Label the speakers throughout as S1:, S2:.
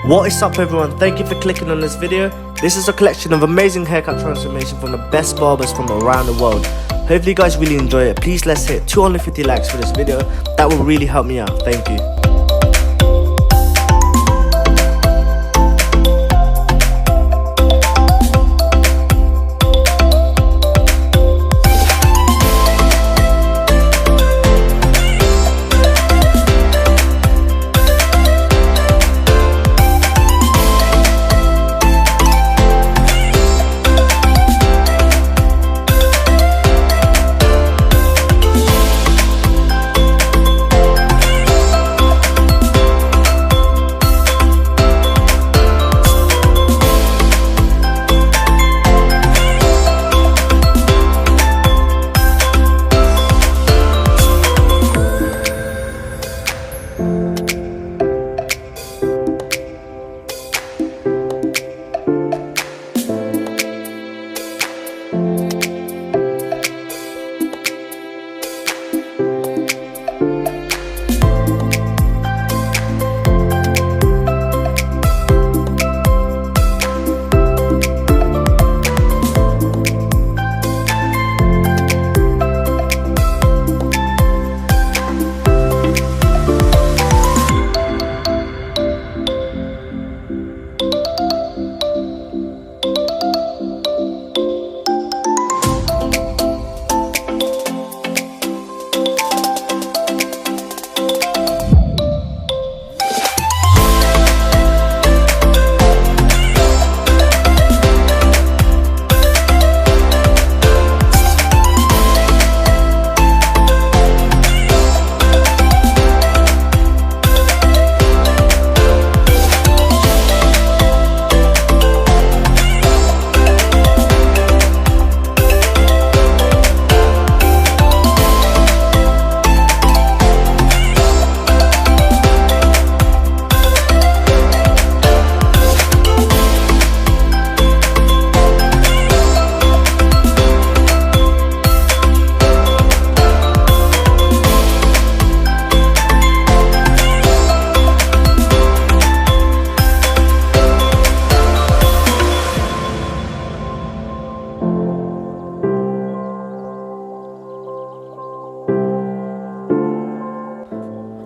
S1: What is up everyone, thank you for clicking on this video. This is a collection of amazing haircut transformation from the best barbers from around the world. Hopefully you guys really enjoy it. Please let's hit 250 likes for this video. That will really help me out. Thank you.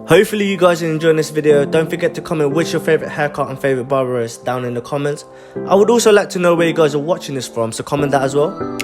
S1: Hopefully you guys are enjoying this video. Don't forget to comment which your favorite haircut and favorite barber is down in the comments. I would also like to know where you guys are watching this from, so comment that as well.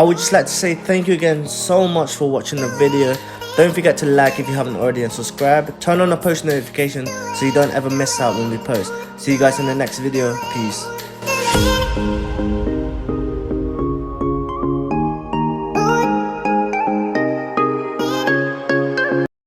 S1: would just like to say thank you again so much for watching the video. Don't forget to like if you haven't already and subscribe. Turn on the post notification so you don't ever miss out when we post. See you guys in the next video. Peace.